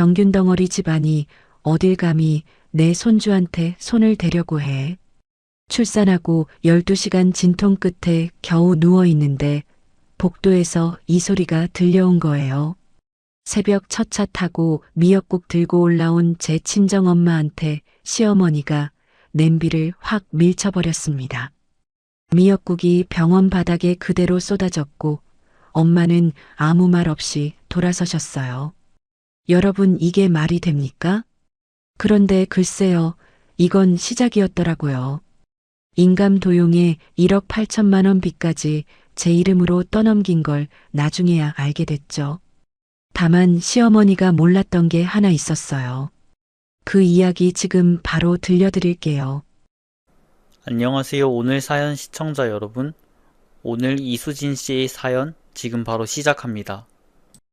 병균덩어리 집안이 어딜 감히 내 손주한테 손을 대려고 해. 출산하고 12시간 진통 끝에 겨우 누워 있는데 복도에서 이 소리가 들려온 거예요. 새벽 첫 차 타고 미역국 들고 올라온 제 친정엄마한테 시어머니가 냄비를 확 밀쳐버렸습니다. 미역국이 병원 바닥에 그대로 쏟아졌고 엄마는 아무 말 없이 돌아서셨어요. 여러분, 이게 말이 됩니까? 그런데 글쎄요, 이건 시작이었더라고요. 인감 도용에 1억 8천만 원 빚까지 제 이름으로 떠넘긴 걸 나중에야 알게 됐죠. 다만 시어머니가 몰랐던 게 하나 있었어요. 그 이야기 지금 바로 들려드릴게요. 안녕하세요. 오늘 사연 시청자 여러분. 오늘 이수진 씨의 사연 지금 바로 시작합니다.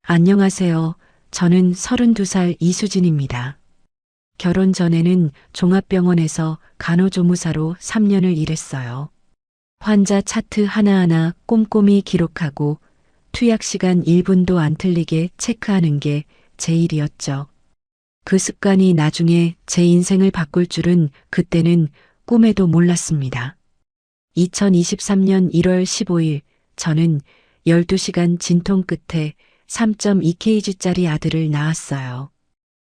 안녕하세요. 저는 32살 이수진입니다. 결혼 전에는 종합병원에서 간호조무사로 3년을 일했어요. 환자 차트 하나하나 꼼꼼히 기록하고 투약 시간 1분도 안 틀리게 체크하는 게 제 일이었죠. 그 습관이 나중에 제 인생을 바꿀 줄은 그때는 꿈에도 몰랐습니다. 2023년 1월 15일 저는 12시간 진통 끝에 3.2kg짜리 아들을 낳았어요.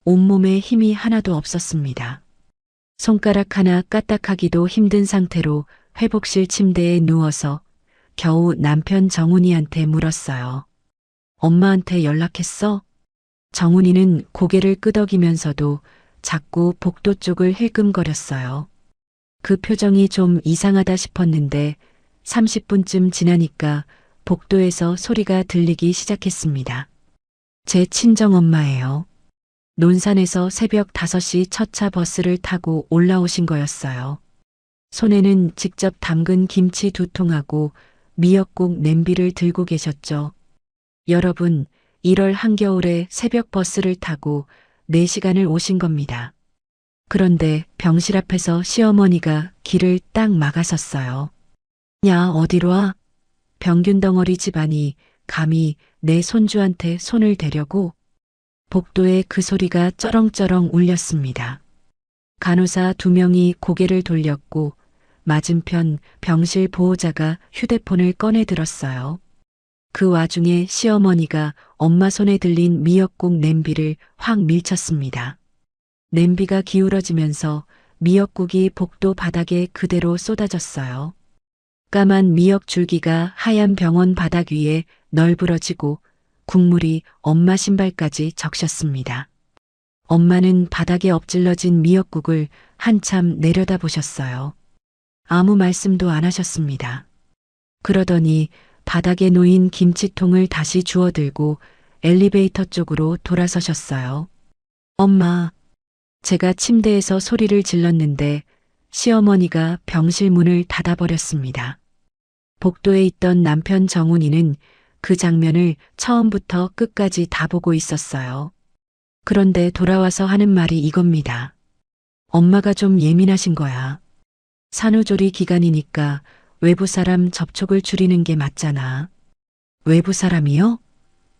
온몸에 힘이 하나도 없었습니다. 손가락 하나 까딱하기도 힘든 상태로 회복실 침대에 누워서 겨우 남편 정훈이한테 물었어요. 엄마한테 연락했어? 정훈이는 고개를 끄덕이면서도 자꾸 복도 쪽을 힐끔거렸어요. 그 표정이 좀 이상하다 싶었는데 30분쯤 지나니까 복도에서 소리가 들리기 시작했습니다. 제 친정엄마예요. 논산에서 새벽 5시 첫 차 버스를 타고 올라오신 거였어요. 손에는 직접 담근 김치 2통하고 미역국 냄비를 들고 계셨죠. 여러분, 1월 한겨울에 새벽 버스를 타고 4시간을 오신 겁니다. 그런데 병실 앞에서 시어머니가 길을 딱 막아섰어요. 야, 어디로 와? 병균덩어리 집안이 감히 내 손주한테 손을 대려고? 복도에 그 소리가 쩌렁쩌렁 울렸습니다. 간호사 2명이 고개를 돌렸고 맞은편 병실 보호자가 휴대폰을 꺼내 들었어요. 그 와중에 시어머니가 엄마 손에 들린 미역국 냄비를 확 밀쳤습니다. 냄비가 기울어지면서 미역국이 복도 바닥에 그대로 쏟아졌어요. 까만 미역 줄기가 하얀 병원 바닥 위에 널브러지고 국물이 엄마 신발까지 적셨습니다. 엄마는 바닥에 엎질러진 미역국을 한참 내려다보셨어요. 아무 말씀도 안 하셨습니다. 그러더니 바닥에 놓인 김치통을 다시 주워들고 엘리베이터 쪽으로 돌아서셨어요. 엄마, 제가 침대에서 소리를 질렀는데 시어머니가 병실 문을 닫아버렸습니다. 복도에 있던 남편 정훈이는 그 장면을 처음부터 끝까지 다 보고 있었어요. 그런데 돌아와서 하는 말이 이겁니다. 엄마가 좀 예민하신 거야. 산후조리 기간이니까 외부 사람 접촉을 줄이는 게 맞잖아. 외부 사람이요?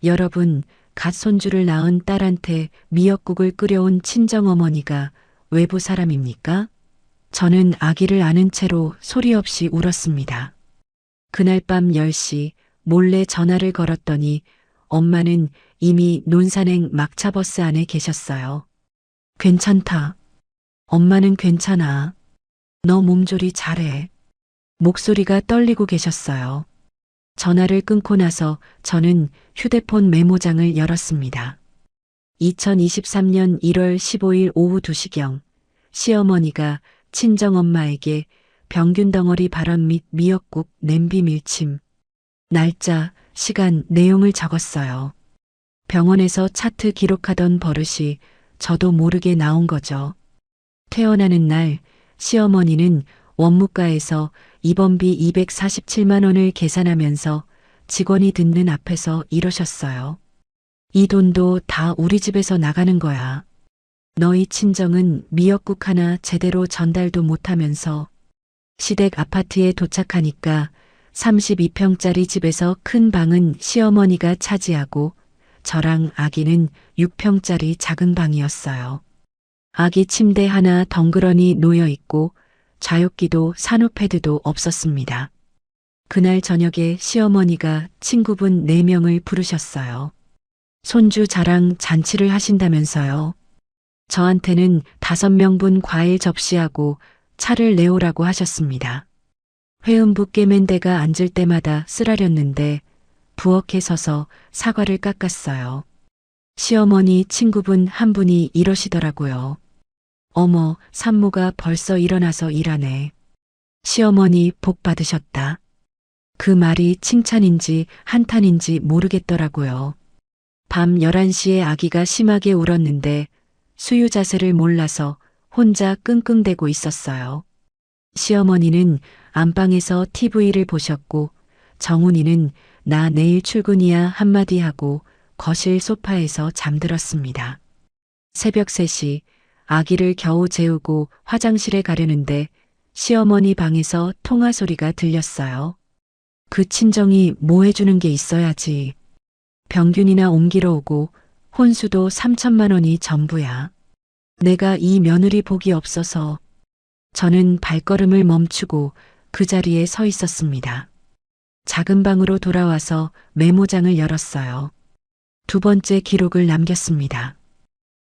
여러분, 갓 손주를 낳은 딸한테 미역국을 끓여온 친정어머니가 외부 사람입니까? 저는 아기를 안은 채로 소리 없이 울었습니다. 그날 밤 10시 몰래 전화를 걸었더니 엄마는 이미 논산행 막차버스 안에 계셨어요. 괜찮다. 엄마는 괜찮아. 너 몸조리 잘해. 목소리가 떨리고 계셨어요. 전화를 끊고 나서 저는 휴대폰 메모장을 열었습니다. 2023년 1월 15일 오후 2시경 시어머니가 친정엄마에게 병균덩어리 발언 및 미역국 냄비 밀침, 날짜, 시간, 내용을 적었어요. 병원에서 차트 기록하던 버릇이 저도 모르게 나온 거죠. 퇴원하는 날 시어머니는 원무과에서 입원비 247만 원을 계산하면서 직원이 듣는 앞에서 이러셨어요. 이 돈도 다 우리 집에서 나가는 거야. 너희 친정은 미역국 하나 제대로 전달도 못하면서. 시댁 아파트에 도착하니까 32평짜리 집에서 큰 방은 시어머니가 차지하고 저랑 아기는 6평짜리 작은 방이었어요. 아기 침대 하나 덩그러니 놓여 있고 좌욕기도 산후패드도 없었습니다. 그날 저녁에 시어머니가 친구분 4명을 부르셨어요. 손주 자랑 잔치를 하신다면서요. 저한테는 5명분 과일 접시하고 차를 내오라고 하셨습니다. 회음부 깨맨대가 앉을 때마다 쓰라렸는데 부엌에 서서 사과를 깎았어요. 시어머니 친구분 한 분이 이러시더라고요. 어머, 산모가 벌써 일어나서 일하네. 시어머니 복 받으셨다. 그 말이 칭찬인지 한탄인지 모르겠더라고요. 밤 11시에 아기가 심하게 울었는데 수유 자세를 몰라서 혼자 끙끙대고 있었어요. 시어머니는 안방에서 TV를 보셨고 정훈이는 나 내일 출근이야 한마디 하고 거실 소파에서 잠들었습니다. 새벽 3시 아기를 겨우 재우고 화장실에 가려는데 시어머니 방에서 통화 소리가 들렸어요. 그 친정이 뭐 해주는 게 있어야지. 병균이나 옮기러 오고 혼수도 3천만 원이 전부야. 내가 이 며느리 복이 없어서. 저는 발걸음을 멈추고 그 자리에 서 있었습니다. 작은 방으로 돌아와서 메모장을 열었어요. 2번째 기록을 남겼습니다.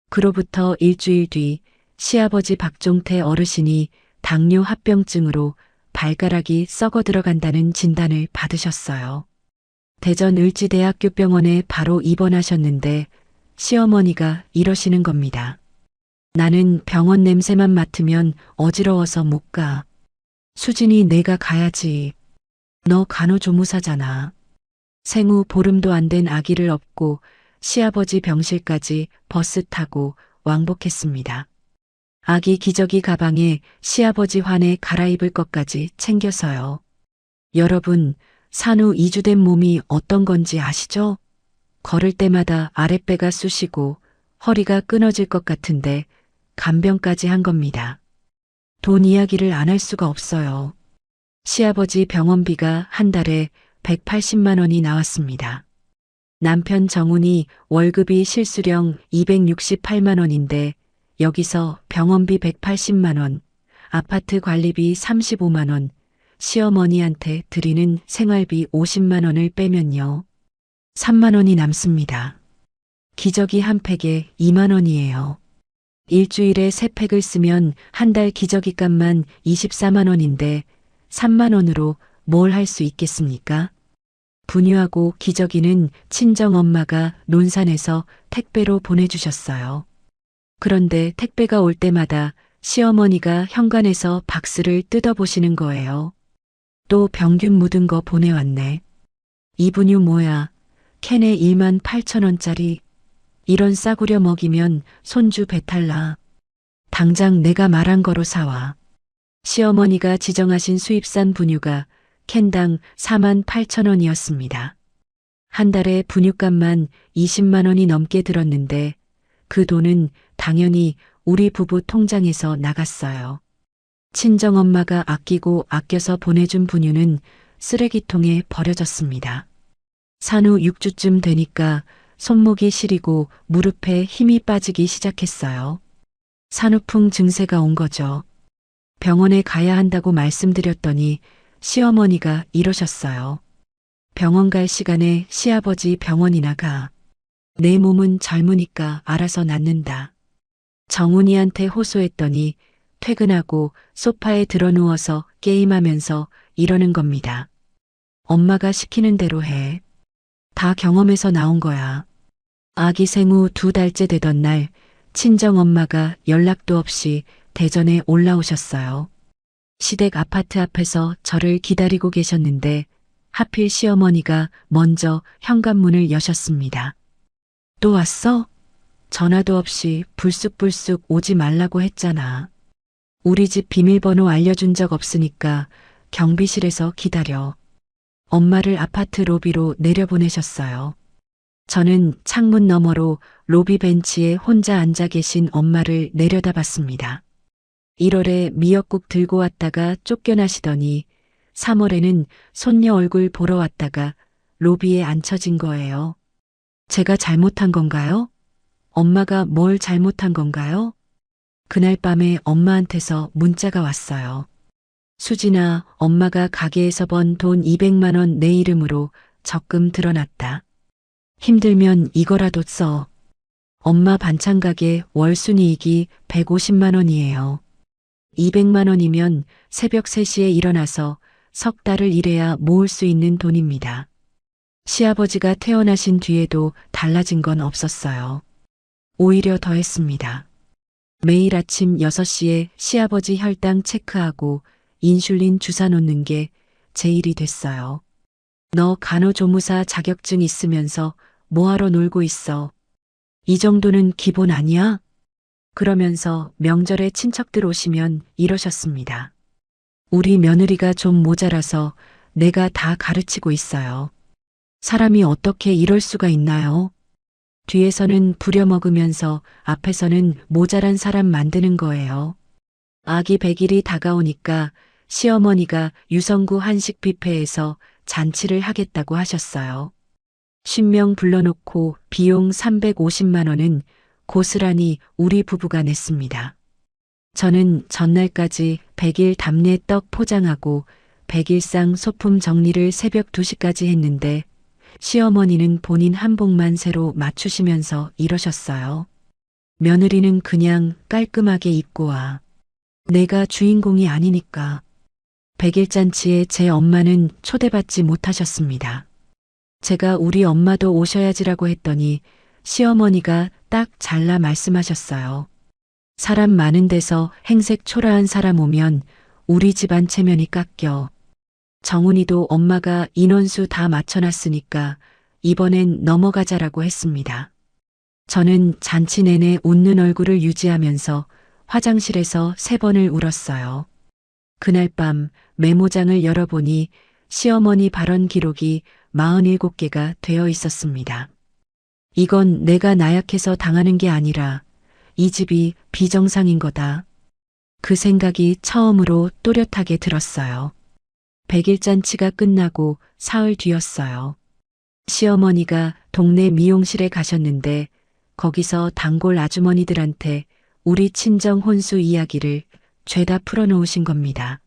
그로부터 일주일 뒤 시아버지 박종태 어르신이 당뇨 합병증으로 발가락이 썩어 들어간다는 진단을 받으셨어요. 대전 을지대학교 병원에 바로 입원하셨는데 시어머니가 이러시는 겁니다. 나는 병원 냄새만 맡으면 어지러워서 못 가. 수진이 내가 가야지. 너 간호조무사잖아. 생후 보름도 안 된 아기를 업고 시아버지 병실까지 버스 타고 왕복했습니다. 아기 기저귀 가방에 시아버지 환에 갈아입을 것까지 챙겨서요. 여러분, 산후 2주 된 몸이 어떤 건지 아시죠? 걸을 때마다 아랫배가 쑤시고 허리가 끊어질 것 같은데 간병까지 한 겁니다. 돈 이야기를 안 할 수가 없어요. 시아버지 병원비가 한 달에 180만 원이 나왔습니다. 남편 정훈이 월급이 실수령 268만 원인데 여기서 병원비 180만 원, 아파트 관리비 35만 원, 시어머니한테 드리는 생활비 50만 원을 빼면요. 3만 원이 남습니다. 기저귀 한 팩에 2만 원이에요. 일주일에 3팩을 쓰면 한 달 기저귀 값만 24만 원인데 3만 원으로 뭘 할 수 있겠습니까? 분유하고 기저귀는 친정엄마가 논산에서 택배로 보내주셨어요. 그런데 택배가 올 때마다 시어머니가 현관에서 박스를 뜯어보시는 거예요. 또 병균 묻은 거 보내왔네. 이 분유 뭐야? 캔에 1만 8천 원짜리. 이런 싸구려 먹이면 손주 배탈 나. 당장 내가 말한 거로 사와. 시어머니가 지정하신 수입산 분유가 캔당 4만 8천 원이었습니다. 한 달에 분유값만 20만 원이 넘게 들었는데 그 돈은 당연히 우리 부부 통장에서 나갔어요. 친정엄마가 아끼고 아껴서 보내준 분유는 쓰레기통에 버려졌습니다. 산후 6주쯤 되니까 손목이 시리고 무릎에 힘이 빠지기 시작했어요. 산후풍 증세가 온 거죠. 병원에 가야 한다고 말씀드렸더니 시어머니가 이러셨어요. 병원 갈 시간에 시아버지 병원이나 가. 내 몸은 젊으니까 알아서 낫는다. 정훈이한테 호소했더니 퇴근하고 소파에 드러누워서 게임하면서 이러는 겁니다. 엄마가 시키는 대로 해. 다 경험에서 나온 거야. 아기 생후 2달째 되던 날 친정엄마가 연락도 없이 대전에 올라오셨어요. 시댁 아파트 앞에서 저를 기다리고 계셨는데 하필 시어머니가 먼저 현관문을 여셨습니다. 또 왔어? 전화도 없이 불쑥불쑥 오지 말라고 했잖아. 우리 집 비밀번호 알려준 적 없으니까 경비실에서 기다려. 엄마를 아파트 로비로 내려보내셨어요. 저는 창문 너머로 로비 벤치에 혼자 앉아 계신 엄마를 내려다봤습니다. 1월에 미역국 들고 왔다가 쫓겨나시더니 3월에는 손녀 얼굴 보러 왔다가 로비에 앉혀진 거예요. 제가 잘못한 건가요? 엄마가 뭘 잘못한 건가요? 그날 밤에 엄마한테서 문자가 왔어요. 수진아, 엄마가 가게에서 번 돈 200만 원 내 이름으로 적금 들어놨다. 힘들면 이거라도 써. 엄마 반찬 가게 월 순이익이 150만 원이에요. 200만 원이면 새벽 3시에 일어나서 석 달을 일해야 모을 수 있는 돈입니다. 시아버지가 퇴원하신 뒤에도 달라진 건 없었어요. 오히려 더했습니다. 매일 아침 6시에 시아버지 혈당 체크하고 인슐린 주사 놓는 게 제 일이 됐어요. 너 간호조무사 자격증 있으면서 뭐하러 놀고 있어? 이 정도는 기본 아니야? 그러면서 명절에 친척들 오시면 이러셨습니다. 우리 며느리가 좀 모자라서 내가 다 가르치고 있어요. 사람이 어떻게 이럴 수가 있나요? 뒤에서는 부려먹으면서 앞에서는 모자란 사람 만드는 거예요. 아기 100일이 다가오니까 시어머니가 유성구 한식 뷔페에서 잔치를 하겠다고 하셨어요. 50명 불러놓고 비용 350만 원은 고스란히 우리 부부가 냈습니다. 저는 전날까지 100일 답례 떡 포장하고 100일상 소품 정리를 새벽 2시까지 했는데 시어머니는 본인 한복만 새로 맞추시면서 이러셨어요. 며느리는 그냥 깔끔하게 입고 와. 내가 주인공이 아니니까. 100일 잔치에 제 엄마는 초대받지 못하셨습니다. 제가 우리 엄마도 오셔야지라고 했더니 시어머니가 딱 잘라 말씀하셨어요. 사람 많은 데서 행색 초라한 사람 오면 우리 집안 체면이 깎여. 정훈이도 엄마가 인원수 다 맞춰놨으니까 이번엔 넘어가자라고 했습니다. 저는 잔치 내내 웃는 얼굴을 유지하면서 화장실에서 3번을 울었어요. 그날 밤 메모장을 열어보니 시어머니 발언 기록이 47개가 되어 있었습니다. 이건 내가 나약해서 당하는 게 아니라 이 집이 비정상인 거다. 그 생각이 처음으로 또렷하게 들었어요. 100일 잔치가 끝나고 사흘 뒤였어요. 시어머니가 동네 미용실에 가셨는데 거기서 단골 아주머니들한테 우리 친정 혼수 이야기를 죄다 풀어놓으신 겁니다.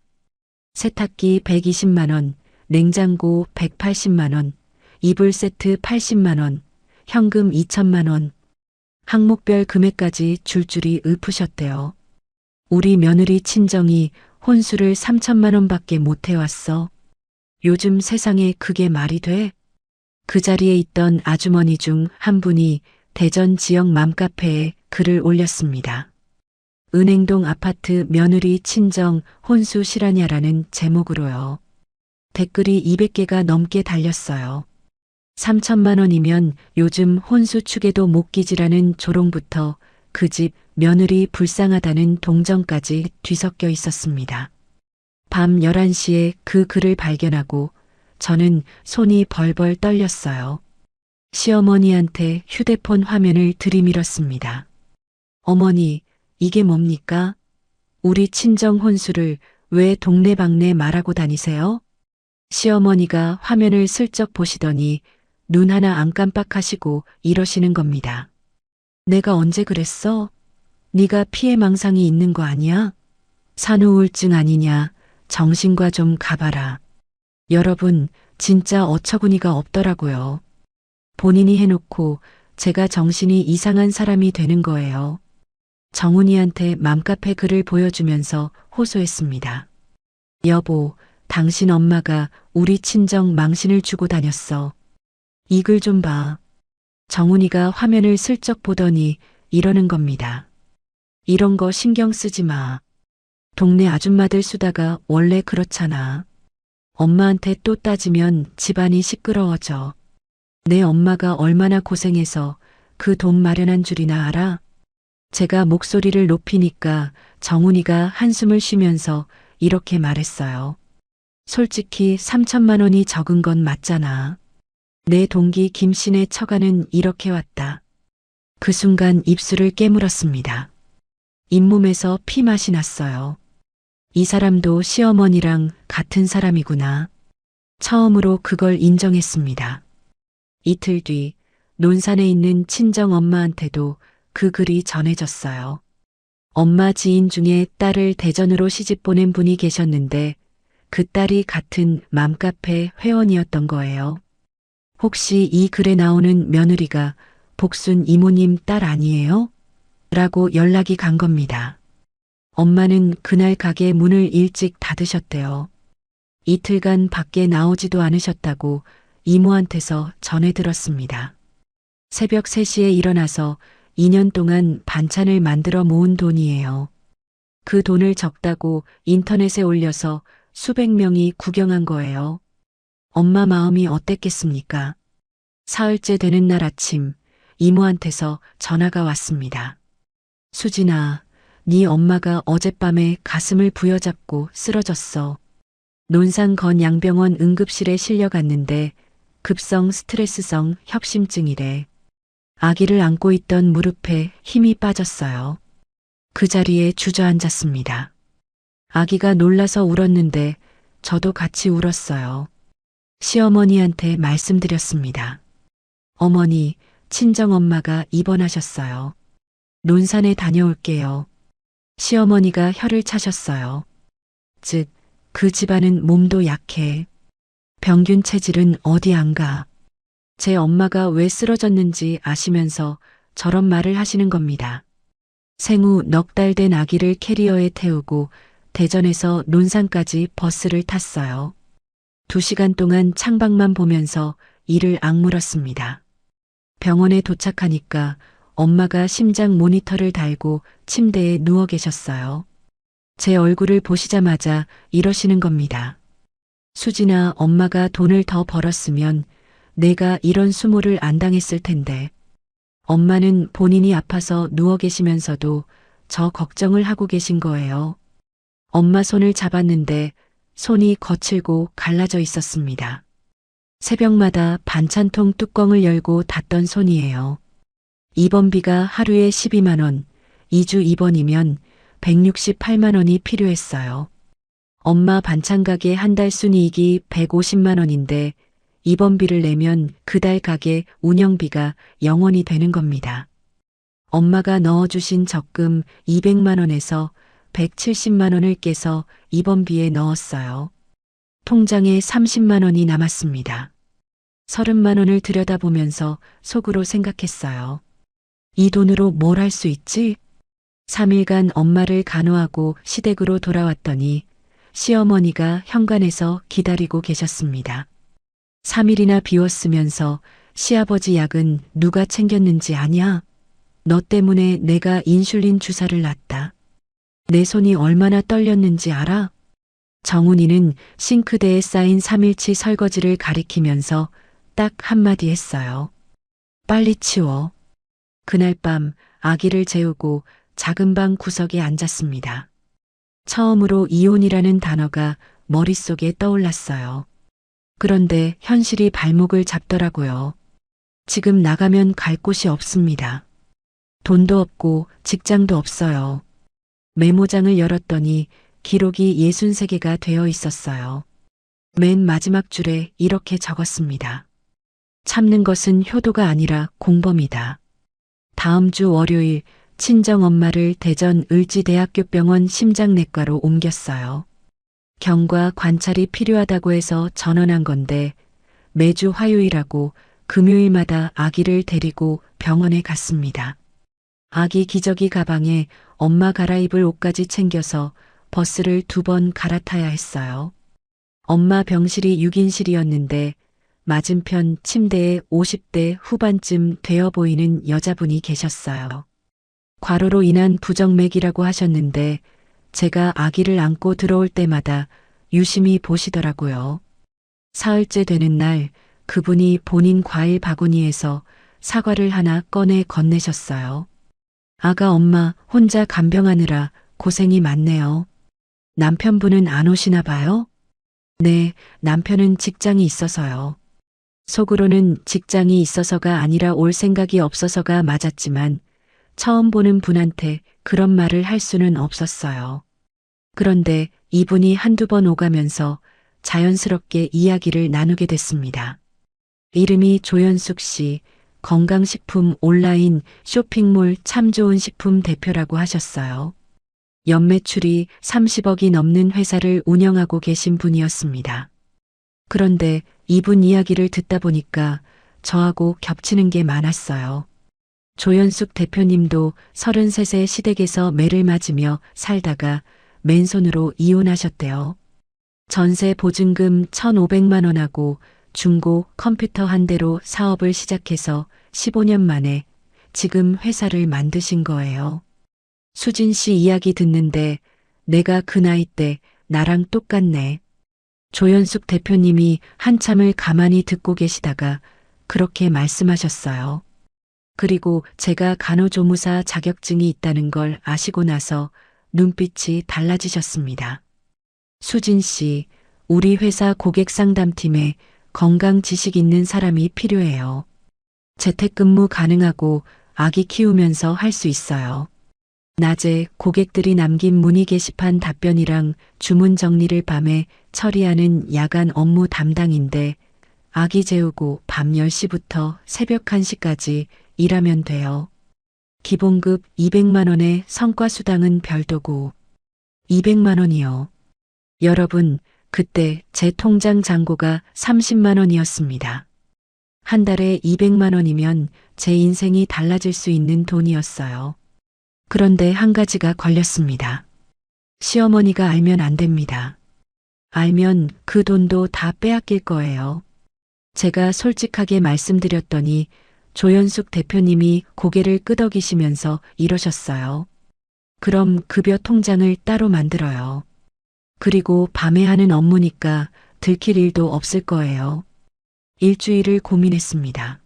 세탁기 120만 원, 냉장고 180만 원, 이불 세트 80만 원, 현금 2천만 원, 항목별 금액까지 줄줄이 읊으셨대요. 우리 며느리 친정이 혼수를 3천만 원밖에 못 해왔어. 요즘 세상에 그게 말이 돼? 그 자리에 있던 아주머니 중 한 분이 대전 지역 맘카페에 글을 올렸습니다. 은행동 아파트 며느리 친정 혼수 실하냐라는 제목으로요. 댓글이 200개가 넘게 달렸어요. 3천만 원이면 요즘 혼수 축에도 못 끼지라는 조롱부터 그 집 며느리 불쌍하다는 동정까지 뒤섞여 있었습니다. 밤 11시에 그 글을 발견하고 저는 손이 벌벌 떨렸어요. 시어머니한테 휴대폰 화면을 들이밀었습니다. 어머니, 이게 뭡니까? 우리 친정 혼수를 왜 동네방네 말하고 다니세요? 시어머니가 화면을 슬쩍 보시더니 눈 하나 안 깜빡하시고 이러시는 겁니다. 내가 언제 그랬어? 네가 피해망상이 있는 거 아니야? 산후우울증 아니냐? 정신과 좀 가봐라. 여러분, 진짜 어처구니가 없더라고요. 본인이 해놓고 제가 정신이 이상한 사람이 되는 거예요. 정훈이한테 맘카페 글을 보여주면서 호소했습니다. 여보, 당신 엄마가 우리 친정 망신을 주고 다녔어. 이 글 좀 봐. 정훈이가 화면을 슬쩍 보더니 이러는 겁니다. 이런 거 신경 쓰지 마. 동네 아줌마들 수다가 원래 그렇잖아. 엄마한테 또 따지면 집안이 시끄러워져. 내 엄마가 얼마나 고생해서 그 돈 마련한 줄이나 알아? 제가 목소리를 높이니까 정훈이가 한숨을 쉬면서 이렇게 말했어요. 솔직히 3천만 원이 적은 건 맞잖아. 내 동기 김씨네 처가는 이렇게 왔다. 그 순간 입술을 깨물었습니다. 잇몸에서 피맛이 났어요. 이 사람도 시어머니랑 같은 사람이구나. 처음으로 그걸 인정했습니다. 이틀 뒤 논산에 있는 친정 엄마한테도 그 글이 전해졌어요. 엄마 지인 중에 딸을 대전으로 시집 보낸 분이 계셨는데 그 딸이 같은 맘카페 회원이었던 거예요. 혹시 이 글에 나오는 며느리가 복순 이모님 딸 아니에요? 라고 연락이 간 겁니다. 엄마는 그날 가게 문을 일찍 닫으셨대요. 이틀간 밖에 나오지도 않으셨다고 이모한테서 전해 들었습니다. 새벽 3시에 일어나서 2년 동안 반찬을 만들어 모은 돈이에요. 그 돈을 적다고 인터넷에 올려서 수백 명이 구경한 거예요. 엄마 마음이 어땠겠습니까? 사흘째 되는 날 아침 이모한테서 전화가 왔습니다. 수진아, 네 엄마가 어젯밤에 가슴을 부여잡고 쓰러졌어. 논산 건양병원 응급실에 실려갔는데 급성 스트레스성 협심증이래. 아기를 안고 있던 무릎에 힘이 빠졌어요. 그 자리에 주저앉았습니다. 아기가 놀라서 울었는데 저도 같이 울었어요. 시어머니한테 말씀드렸습니다. 어머니, 친정엄마가 입원하셨어요. 논산에 다녀올게요. 시어머니가 혀를 차셨어요. 즉, 그 집안은 몸도 약해. 병균 체질은 어디 안 가. 제 엄마가 왜 쓰러졌는지 아시면서 저런 말을 하시는 겁니다. 생후 넉 달 된 아기를 캐리어에 태우고 대전에서 논산까지 버스를 탔어요. 2시간 동안 창밖만 보면서 이를 악물었습니다. 병원에 도착하니까 엄마가 심장 모니터를 달고 침대에 누워 계셨어요. 제 얼굴을 보시자마자 이러시는 겁니다. 수진아, 엄마가 돈을 더 벌었으면 내가 이런 수모를 안 당했을 텐데. 엄마는 본인이 아파서 누워 계시면서도 저 걱정을 하고 계신 거예요. 엄마 손을 잡았는데 손이 거칠고 갈라져 있었습니다. 새벽마다 반찬통 뚜껑을 열고 닫던 손이에요. 입원비가 하루에 12만 원, 2주 입원이면 168만 원이 필요했어요. 엄마 반찬 가게 한 달 순이익이 150만 원인데 입원비를 내면 그 달 가게 운영비가 0원이 되는 겁니다. 엄마가 넣어주신 적금 200만 원에서 170만 원을 깨서 입원비에 넣었어요. 통장에 30만 원이 남았습니다. 30만 원을 들여다보면서 속으로 생각했어요. 이 돈으로 뭘 할 수 있지? 3일간 엄마를 간호하고 시댁으로 돌아왔더니 시어머니가 현관에서 기다리고 계셨습니다. 3일이나 비웠으면서 시아버지 약은 누가 챙겼는지 아냐? 너 때문에 내가 인슐린 주사를 놨다. 내 손이 얼마나 떨렸는지 알아? 정훈이는 싱크대에 쌓인 3일치 설거지를 가리키면서 딱 한마디 했어요. 빨리 치워. 그날 밤 아기를 재우고 작은 방 구석에 앉았습니다. 처음으로 이혼이라는 단어가 머릿속에 떠올랐어요. 그런데 현실이 발목을 잡더라고요. 지금 나가면 갈 곳이 없습니다. 돈도 없고 직장도 없어요. 메모장을 열었더니 기록이 63개가 되어 있었어요. 맨 마지막 줄에 이렇게 적었습니다. 참는 것은 효도가 아니라 공범이다. 다음 주 월요일 친정엄마를 대전 을지대학교병원 심장내과로 옮겼어요. 경과 관찰이 필요하다고 해서 전원한 건데 매주 화요일하고 금요일마다 아기를 데리고 병원에 갔습니다. 아기 기저귀 가방에 엄마 갈아입을 옷까지 챙겨서 버스를 2번 갈아타야 했어요. 엄마 병실이 6인실이었는데 맞은편 침대에 50대 후반쯤 되어 보이는 여자분이 계셨어요. 과로로 인한 부정맥이라고 하셨는데 제가 아기를 안고 들어올 때마다 유심히 보시더라고요. 사흘째 되는 날 그분이 본인 과일 바구니에서 사과를 하나 꺼내 건네셨어요. 아가 엄마 혼자 간병하느라 고생이 많네요. 남편분은 안 오시나 봐요? 네, 남편은 직장이 있어서요. 속으로는 직장이 있어서가 아니라 올 생각이 없어서가 맞았지만 처음 보는 분한테 그런 말을 할 수는 없었어요. 그런데 이분이 한두 번 오가면서 자연스럽게 이야기를 나누게 됐습니다. 이름이 조연숙 씨, 건강식품 온라인 쇼핑몰 참 좋은 식품 대표라고 하셨어요. 연매출이 30억이 넘는 회사를 운영하고 계신 분이었습니다. 그런데 이분 이야기를 듣다 보니까 저하고 겹치는 게 많았어요. 조연숙 대표님도 33세 시댁에서 매를 맞으며 살다가 맨손으로 이혼하셨대요. 전세 보증금 1,500만 원하고 중고 컴퓨터 한 대로 사업을 시작해서 15년 만에 지금 회사를 만드신 거예요. 수진 씨 이야기 듣는데 내가 그 나이 때 나랑 똑같네. 조연숙 대표님이 한참을 가만히 듣고 계시다가 그렇게 말씀하셨어요. 그리고 제가 간호조무사 자격증이 있다는 걸 아시고 나서 눈빛이 달라지셨습니다. 수진 씨, 우리 회사 고객 상담팀에 건강 지식 있는 사람이 필요해요. 재택근무 가능하고 아기 키우면서 할 수 있어요. 낮에 고객들이 남긴 문의 게시판 답변이랑 주문 정리를 밤에 처리하는 야간 업무 담당인데 아기 재우고 밤 10시부터 새벽 1시까지 일하면 돼요. 기본급 200만 원에 성과수당은 별도고 200만 원이요. 여러분, 그때 제 통장 잔고가 30만 원이었습니다. 한 달에 200만 원이면 제 인생이 달라질 수 있는 돈이었어요. 그런데 한 가지가 걸렸습니다. 시어머니가 알면 안 됩니다. 알면 그 돈도 다 빼앗길 거예요. 제가 솔직하게 말씀드렸더니 조연숙 대표님이 고개를 끄덕이시면서 이러셨어요. 그럼 급여 통장을 따로 만들어요. 그리고 밤에 하는 업무니까 들킬 일도 없을 거예요. 일주일을 고민했습니다.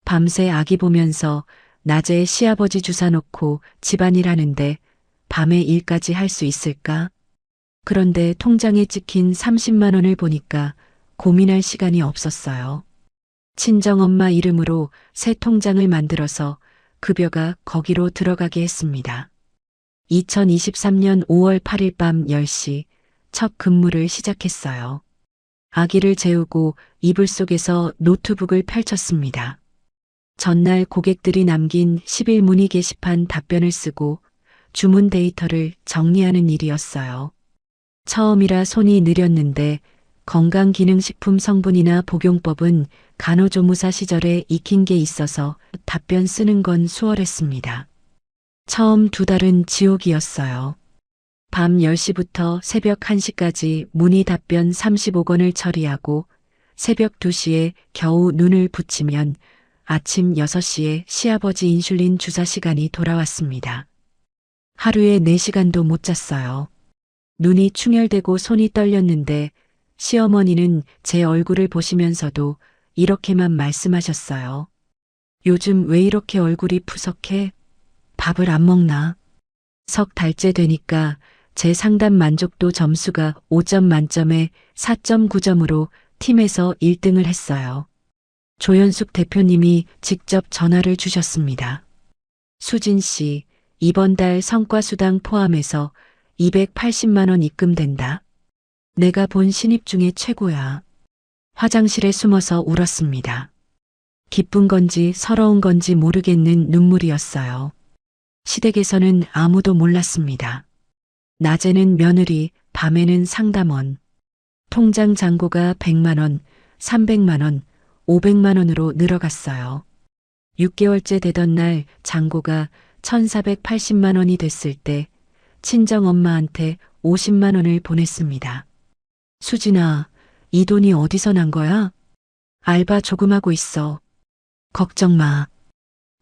밤새 아기 보면서 낮에 시아버지 주사 놓고 집안일 하는데 밤에 일까지 할 수 있을까? 그런데 통장에 찍힌 30만 원을 보니까 고민할 시간이 없었어요. 친정엄마 이름으로 새 통장을 만들어서 급여가 거기로 들어가게 했습니다. 2023년 5월 8일 밤 10시 첫 근무를 시작했어요. 아기를 재우고 이불 속에서 노트북을 펼쳤습니다. 전날 고객들이 남긴 10일 문의 게시판 답변을 쓰고 주문 데이터를 정리하는 일이었어요. 처음이라 손이 느렸는데 건강기능식품 성분이나 복용법은 간호조무사 시절에 익힌 게 있어서 답변 쓰는 건 수월했습니다. 처음 2달은 지옥이었어요. 밤 10시부터 새벽 1시까지 문의 답변 35건을 처리하고 새벽 2시에 겨우 눈을 붙이면 아침 6시에 시아버지 인슐린 주사 시간이 돌아왔습니다. 하루에 4시간도 못 잤어요. 눈이 충혈되고 손이 떨렸는데 시어머니는 제 얼굴을 보시면서도 이렇게만 말씀하셨어요. 요즘 왜 이렇게 얼굴이 푸석해? 밥을 안 먹나? 석 달째 되니까 제 상담 만족도 점수가 5점 만점에 4.9점으로 팀에서 1등을 했어요. 조연숙 대표님이 직접 전화를 주셨습니다. 수진 씨, 이번 달 성과수당 포함해서 280만 원 입금된다. 내가 본 신입 중에 최고야. 화장실에 숨어서 울었습니다. 기쁜 건지 서러운 건지 모르겠는 눈물이었어요. 시댁에서는 아무도 몰랐습니다. 낮에는 며느리, 밤에는 상담원. 통장 잔고가 100만 원, 300만 원, 500만 원으로 늘어갔어요. 6개월째 되던 날 잔고가 1,480만 원이 됐을 때 친정엄마한테 50만 원을 보냈습니다. 수진아, 이 돈이 어디서 난 거야? 알바 조금 하고 있어. 걱정 마.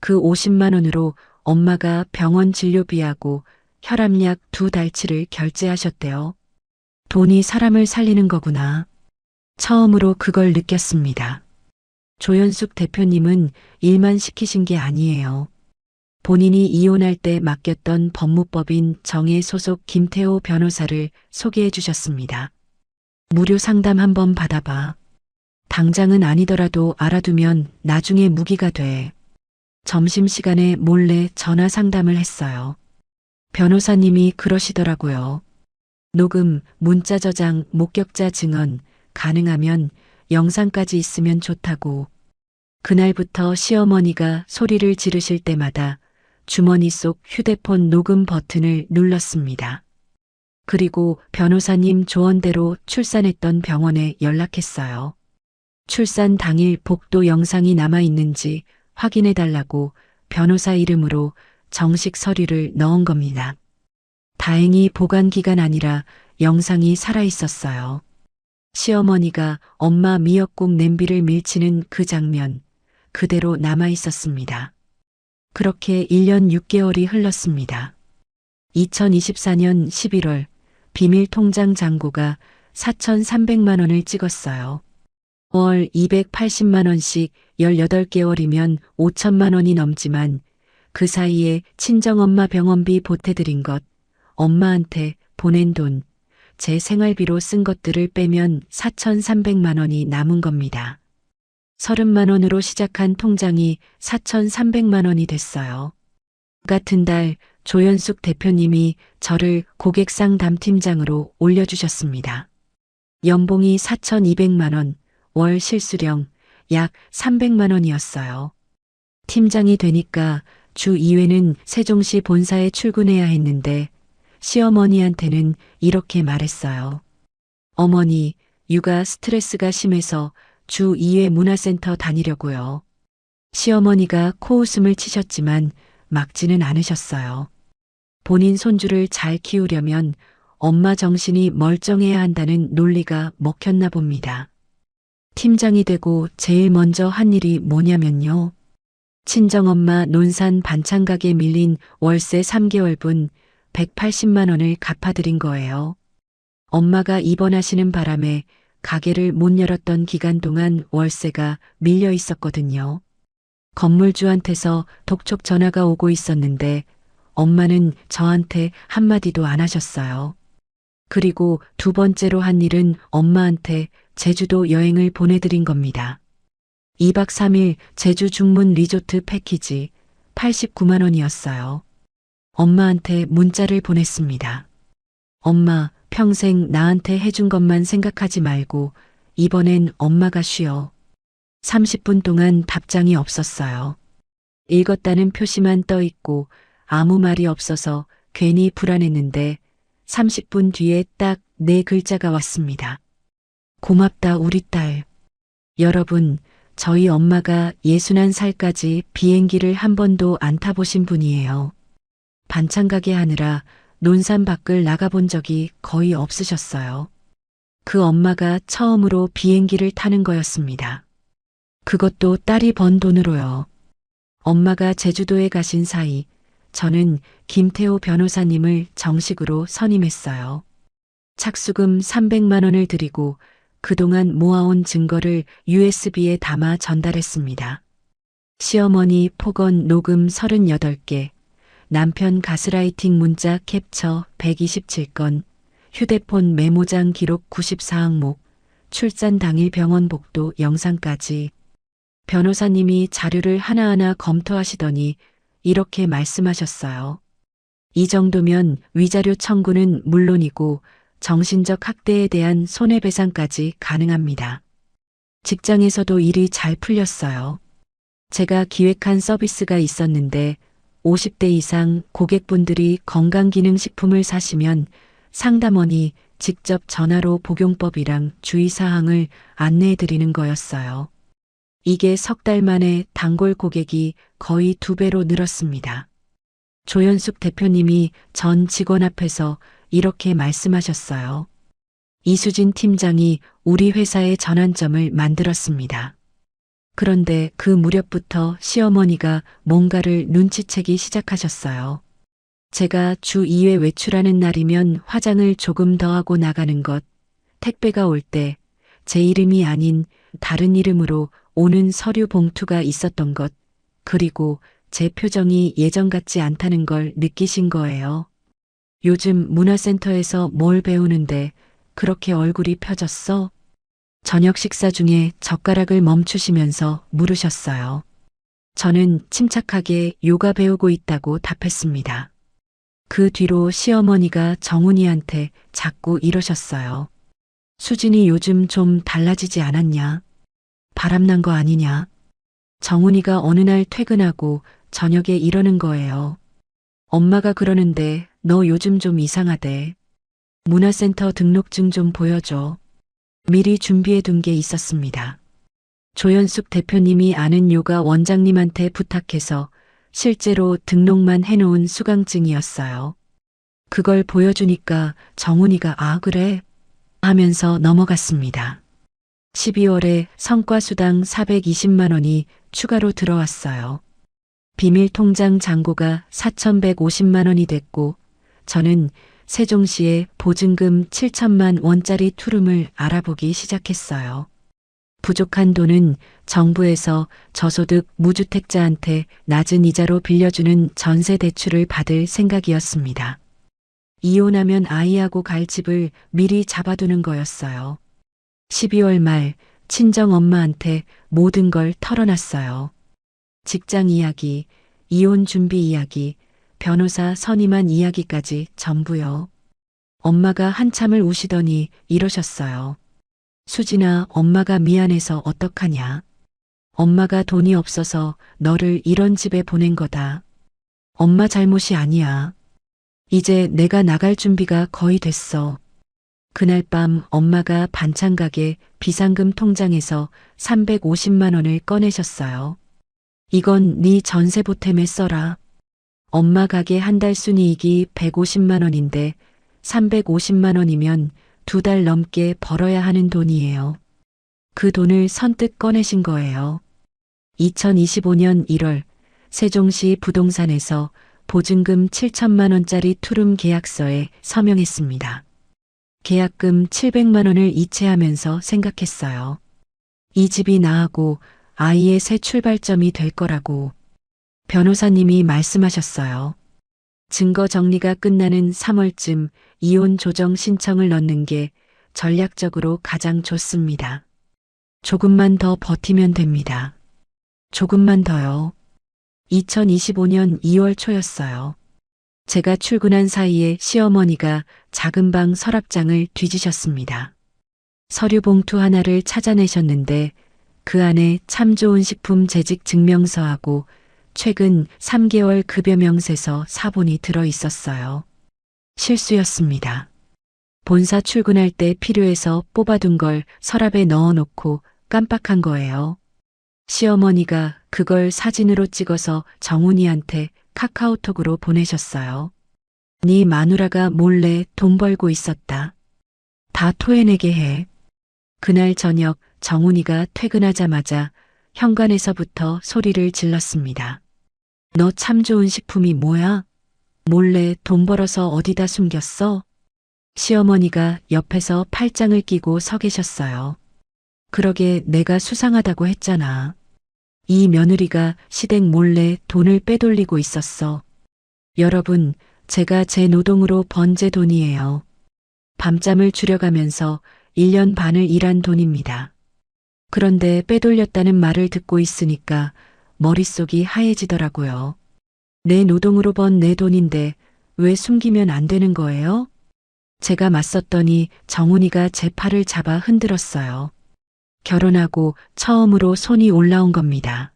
그 50만 원으로 엄마가 병원 진료비하고 혈압약 2달치를 결제하셨대요. 돈이 사람을 살리는 거구나. 처음으로 그걸 느꼈습니다. 조연숙 대표님은 일만 시키신 게 아니에요. 본인이 이혼할 때 맡겼던 법무법인 정혜 소속 김태호 변호사를 소개해 주셨습니다. 무료 상담 한번 받아봐. 당장은 아니더라도 알아두면 나중에 무기가 돼. 점심시간에 몰래 전화 상담을 했어요. 변호사님이 그러시더라고요. 녹음, 문자 저장, 목격자 증언, 가능하면 영상까지 있으면 좋다고. 그날부터 시어머니가 소리를 지르실 때마다 주머니 속 휴대폰 녹음 버튼을 눌렀습니다. 그리고 변호사님 조언대로 출산했던 병원에 연락했어요. 출산 당일 복도 영상이 남아 있는지 확인해 달라고 변호사 이름으로 정식 서류를 넣은 겁니다. 다행히 보관기간 아니라 영상이 살아 있었어요. 시어머니가 엄마 미역국 냄비를 밀치는 그 장면 그대로 남아 있었습니다. 그렇게 1년 6개월이 흘렀습니다. 2024년 11월 비밀 통장 잔고가 4,300만 원을 찍었어요. 월 280만 원씩 18개월이면 5천만 원이 넘지만 그 사이에 친정엄마 병원비 보태드린 것, 엄마한테 보낸 돈, 제 생활비로 쓴 것들을 빼면 4,300만 원이 남은 겁니다. 30만 원으로 시작한 통장이 4,300만 원이 됐어요. 같은 달 조연숙 대표님이 저를 고객상담 팀장으로 올려주셨습니다. 연봉이 4,200만 원, 월 실수령 약 300만 원이었어요. 팀장이 되니까 주 2회는 세종시 본사에 출근해야 했는데 시어머니한테는 이렇게 말했어요. 어머니, 육아 스트레스가 심해서 주 2회 문화센터 다니려고요. 시어머니가 코웃음을 치셨지만 막지는 않으셨어요. 본인 손주를 잘 키우려면 엄마 정신이 멀쩡해야 한다는 논리가 먹혔나 봅니다. 팀장이 되고 제일 먼저 한 일이 뭐냐면요. 친정엄마 논산 반찬 가게 밀린 월세 3개월분 180만 원을 갚아드린 거예요. 엄마가 입원하시는 바람에 가게를 못 열었던 기간 동안 월세가 밀려 있었거든요. 건물주한테서 독촉 전화가 오고 있었는데 엄마는 저한테 한마디도 안 하셨어요. 그리고 두 번째로 한 일은 엄마한테 제주도 여행을 보내드린 겁니다. 2박 3일 제주 중문 리조트 패키지 89만 원이었어요. 엄마한테 문자를 보냈습니다. 엄마, 평생 나한테 해준 것만 생각하지 말고 이번엔 엄마가 쉬어. 30분 동안 답장이 없었어요. 읽었다는 표시만 떠 있고 아무 말이 없어서 괜히 불안했는데 30분 뒤에 딱 4글자가 왔습니다. 고맙다 우리 딸. 여러분, 저희 엄마가 61살까지 비행기를 한 번도 안 타보신 분이에요. 반찬 가게 하느라 논산 밖을 나가본 적이 거의 없으셨어요. 그 엄마가 처음으로 비행기를 타는 거였습니다. 그것도 딸이 번 돈으로요. 엄마가 제주도에 가신 사이 저는 김태호 변호사님을 정식으로 선임했어요. 착수금 300만 원을 드리고 그동안 모아온 증거를 USB에 담아 전달했습니다. 시어머니 폭언 녹음 38개, 남편 가스라이팅 문자 캡처 127건, 휴대폰 메모장 기록 94항목, 출산 당일 병원 복도 영상까지. 변호사님이 자료를 하나하나 검토하시더니 이렇게 말씀하셨어요. 이 정도면 위자료 청구는 물론이고 정신적 학대에 대한 손해배상까지 가능합니다. 직장에서도 일이 잘 풀렸어요. 제가 기획한 서비스가 있었는데 50대 이상 고객분들이 건강기능식품을 사시면 상담원이 직접 전화로 복용법이랑 주의사항을 안내해드리는 거였어요. 이게 석 달 만에 단골 고객이 거의 2배로 늘었습니다. 조연숙 대표님이 전 직원 앞에서 이렇게 말씀하셨어요. 이수진 팀장이 우리 회사의 전환점을 만들었습니다. 그런데 그 무렵부터 시어머니가 뭔가를 눈치채기 시작하셨어요. 제가 주 2회 외출하는 날이면 화장을 조금 더 하고 나가는 것, 택배가 올 때 제 이름이 아닌 다른 이름으로 오는 서류 봉투가 있었던 것, 그리고 제 표정이 예전 같지 않다는 걸 느끼신 거예요. 요즘 문화센터에서 뭘 배우는데 그렇게 얼굴이 펴졌어? 저녁 식사 중에 젓가락을 멈추시면서 물으셨어요. 저는 침착하게 요가 배우고 있다고 답했습니다. 그 뒤로 시어머니가 정훈이한테 자꾸 이러셨어요. 수진이 요즘 좀 달라지지 않았냐? 바람난 거 아니냐? 정훈이가 어느 날 퇴근하고 저녁에 이러는 거예요. 엄마가 그러는데 너 요즘 좀 이상하대. 문화센터 등록증 좀 보여줘. 미리 준비해 둔 게 있었습니다. 조연숙 대표님이 아는 요가 원장님한테 부탁해서 실제로 등록만 해놓은 수강증이었어요. 그걸 보여주니까 정훈이가 아 그래? 하면서 넘어갔습니다. 12월에 성과수당 420만 원이 추가로 들어왔어요. 비밀 통장 잔고가 4,150만 원이 됐고 저는 세종시에 보증금 7천만 원짜리 투룸을 알아보기 시작했어요. 부족한 돈은 정부에서 저소득 무주택자한테 낮은 이자로 빌려주는 전세 대출을 받을 생각이었습니다. 이혼하면 아이하고 갈 집을 미리 잡아두는 거였어요. 12월 말 친정 엄마한테 모든 걸 털어놨어요. 직장 이야기, 이혼 준비 이야기, 변호사 선임한 이야기까지 전부요. 엄마가 한참을 우시더니 이러셨어요. 수진아, 엄마가 미안해서 어떡하냐. 엄마가 돈이 없어서 너를 이런 집에 보낸 거다. 엄마 잘못이 아니야. 이제 내가 나갈 준비가 거의 됐어. 그날 밤 엄마가 반찬 가게 비상금 통장에서 350만 원을 꺼내셨어요. 이건 네 전세 보탬에 써라. 엄마 가게 한 달 순이익이 150만 원인데 350만 원이면 2달 넘게 벌어야 하는 돈이에요. 그 돈을 선뜻 꺼내신 거예요. 2025년 1월 세종시 부동산에서 보증금 7천만 원짜리 투룸 계약서에 서명했습니다. 계약금 700만 원을 이체하면서 생각했어요. 이 집이 나하고 아이의 새 출발점이 될 거라고 변호사님이 말씀하셨어요. 증거 정리가 끝나는 3월쯤 이혼 조정 신청을 넣는 게 전략적으로 가장 좋습니다. 조금만 더 버티면 됩니다. 조금만 더요. 2025년 2월 초였어요. 제가 출근한 사이에 시어머니가 작은 방 서랍장을 뒤지셨습니다. 서류 봉투 하나를 찾아내셨는데 그 안에 참 좋은 식품 재직 증명서하고 최근 3개월 급여 명세서 사본이 들어 있었어요. 실수였습니다. 본사 출근할 때 필요해서 뽑아둔 걸 서랍에 넣어놓고 깜빡한 거예요. 시어머니가 그걸 사진으로 찍어서 정훈이한테 카카오톡으로 보내셨어요. 네 마누라가 몰래 돈 벌고 있었다. 다 토해내게 해. 그날 저녁 정훈이가 퇴근하자마자 현관에서부터 소리를 질렀습니다. 너 참 좋은 식품이 뭐야? 몰래 돈 벌어서 어디다 숨겼어? 시어머니가 옆에서 팔짱을 끼고 서 계셨어요. 그러게 내가 수상하다고 했잖아. 이 며느리가 시댁 몰래 돈을 빼돌리고 있었어. 여러분, 제가 제 노동으로 번 제 돈이에요. 밤잠을 줄여가면서 1년 반을 일한 돈입니다. 그런데 빼돌렸다는 말을 듣고 있으니까 머릿속이 하얘지더라고요. 내 노동으로 번 내 돈인데 왜 숨기면 안 되는 거예요? 제가 맞섰더니 정훈이가 제 팔을 잡아 흔들었어요. 결혼하고 처음으로 손이 올라온 겁니다.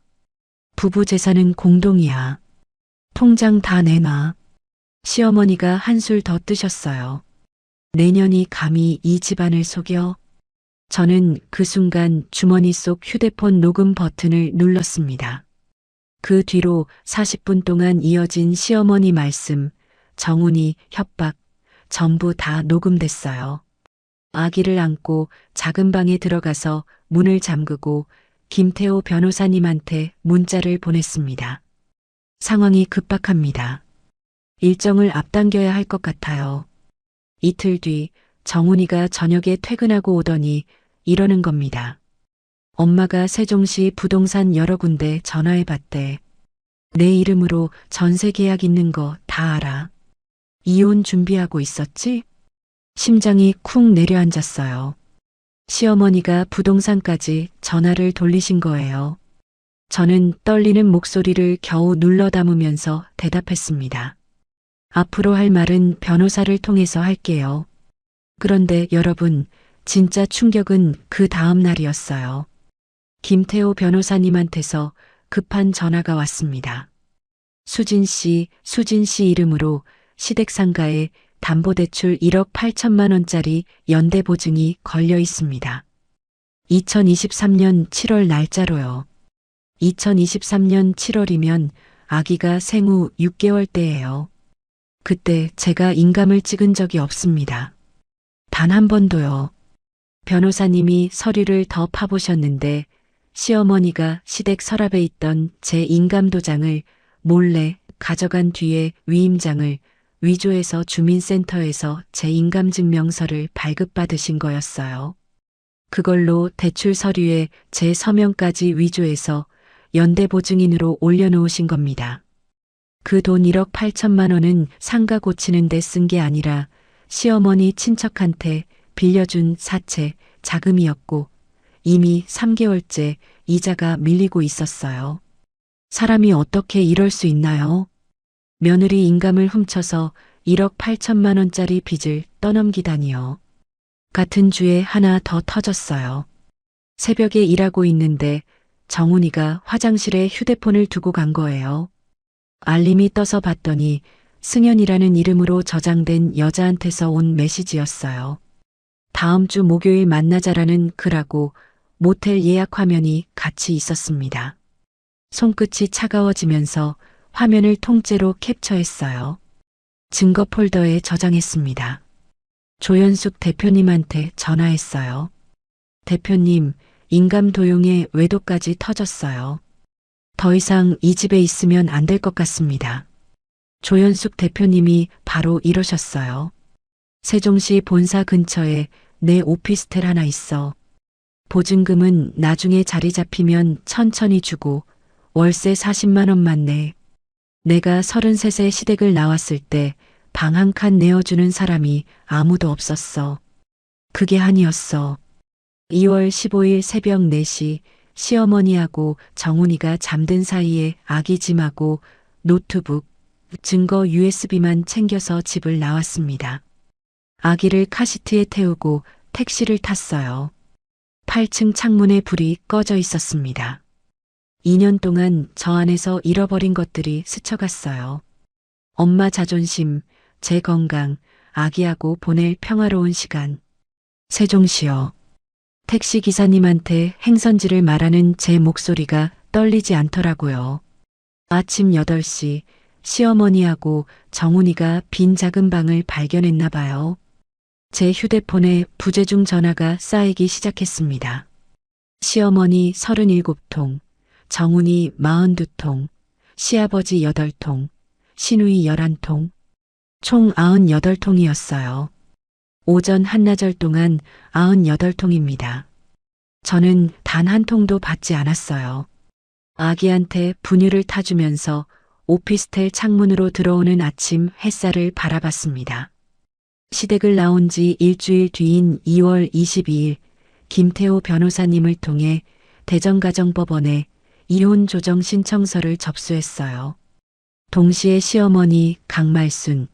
부부 재산은 공동이야. 통장 다 내놔. 시어머니가 한술 더 뜨셨어요. 내년이 감히 이 집안을 속여? 저는 그 순간 주머니 속 휴대폰 녹음 버튼을 눌렀습니다. 그 뒤로 40분 동안 이어진 시어머니 말씀, 정훈이 협박, 전부 다 녹음됐어요. 아기를 안고 작은 방에 들어가서 문을 잠그고 김태호 변호사님한테 문자를 보냈습니다. 상황이 급박합니다. 일정을 앞당겨야 할 것 같아요. 이틀 뒤 정훈이가 저녁에 퇴근하고 오더니 이러는 겁니다. 엄마가 세종시 부동산 여러 군데 전화해 봤대. 내 이름으로 전세 계약 있는 거 다 알아. 이혼 준비하고 있었지? 심장이 쿵 내려앉았어요. 시어머니가 부동산까지 전화를 돌리신 거예요. 저는 떨리는 목소리를 겨우 눌러 담으면서 대답했습니다. 앞으로 할 말은 변호사를 통해서 할게요. 그런데 여러분, 진짜 충격은 그 다음 날이었어요. 김태호 변호사님한테서 급한 전화가 왔습니다. 수진 씨 이름으로 시댁상가에 담보대출 1억 8천만 원짜리 연대보증이 걸려 있습니다. 2023년 7월 날짜로요. 2023년 7월이면 아기가 생후 6개월 때예요. 그때 제가 인감을 찍은 적이 없습니다. 단 한 번도요. 변호사님이 서류를 더 파보셨는데 시어머니가 시댁 서랍에 있던 제 인감도장을 몰래 가져간 뒤에 위임장을 위조해서 주민센터에서 제 인감증명서를 발급받으신 거였어요. 그걸로 대출 서류에 제 서명까지 위조해서 연대보증인으로 올려놓으신 겁니다. 그 돈 1억 8천만 원은 상가 고치는 데 쓴 게 아니라 시어머니 친척한테 빌려준 사채 자금이었고 이미 3개월째 이자가 밀리고 있었어요. 사람이 어떻게 이럴 수 있나요? 며느리 인감을 훔쳐서 1억 8천만 원짜리 빚을 떠넘기다니요. 같은 주에 하나 더 터졌어요. 새벽에 일하고 있는데 정훈이가 화장실에 휴대폰을 두고 간 거예요. 알림이 떠서 봤더니 승연이라는 이름으로 저장된 여자한테서 온 메시지였어요. 다음 주 목요일 만나자라는 글하고 모텔 예약 화면이 같이 있었습니다. 손끝이 차가워지면서 화면을 통째로 캡처했어요. 증거 폴더에 저장했습니다. 조연숙 대표님한테 전화했어요. 대표님, 인감 도용에 외도까지 터졌어요. 더 이상 이 집에 있으면 안 될 것 같습니다. 조연숙 대표님이 바로 이러셨어요. 세종시 본사 근처에 내 오피스텔 하나 있어. 보증금은 나중에 자리 잡히면 천천히 주고 월세 40만 원만 내. 내가 33세 시댁을 나왔을 때 방 한 칸 내어주는 사람이 아무도 없었어. 그게 한이었어. 2월 15일 새벽 4시 시어머니하고 정훈이가 잠든 사이에 아기 짐하고 노트북, 증거 USB만 챙겨서 집을 나왔습니다. 아기를 카시트에 태우고 택시를 탔어요. 8층 창문에 불이 꺼져 있었습니다. 2년 동안 저 안에서 잃어버린 것들이 스쳐갔어요. 엄마 자존심, 제 건강, 아기하고 보낼 평화로운 시간. 세종시요. 택시 기사님한테 행선지를 말하는 제 목소리가 떨리지 않더라고요. 아침 8시 시어머니하고 정훈이가 빈 작은 방을 발견했나 봐요. 제 휴대폰에 부재중 전화가 쌓이기 시작했습니다. 시어머니 37통, 정훈이 42통, 시아버지 8통, 시누이 11통, 총 98통이었어요. 오전 한나절 동안 98통입니다. 저는 단 한 통도 받지 않았어요. 아기한테 분유를 타주면서 오피스텔 창문으로 들어오는 아침 햇살을 바라봤습니다. 시댁을 나온 지 일주일 뒤인 2월 22일 김태호 변호사님을 통해 대전가정법원에 이혼 조정 신청서를 접수했어요. 동시에 시어머니 강말순,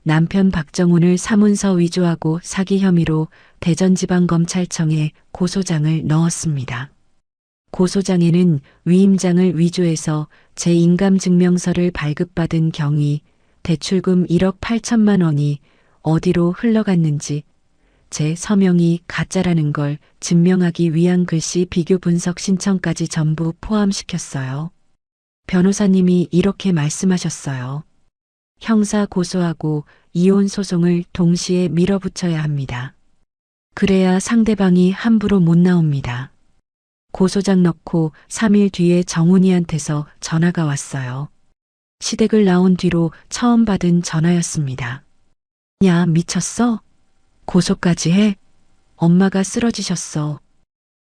남편 박정훈을 사문서 위조하고 사기 혐의로 대전지방검찰청에 고소장을 넣었습니다. 고소장에는 위임장을 위조해서 제 인감증명서를 발급받은 경위, 대출금 1억 8천만 원이 어디로 흘러갔는지, 제 서명이 가짜라는 걸 증명하기 위한 글씨 비교 분석 신청까지 전부 포함시켰어요. 변호사님이 이렇게 말씀하셨어요. 형사 고소하고 이혼 소송을 동시에 밀어붙여야 합니다. 그래야 상대방이 함부로 못 나옵니다. 고소장 넣고 3일 뒤에 정훈이한테서 전화가 왔어요. 시댁을 나온 뒤로 처음 받은 전화였습니다. 야, 미쳤어? 고소까지 해? 엄마가 쓰러지셨어.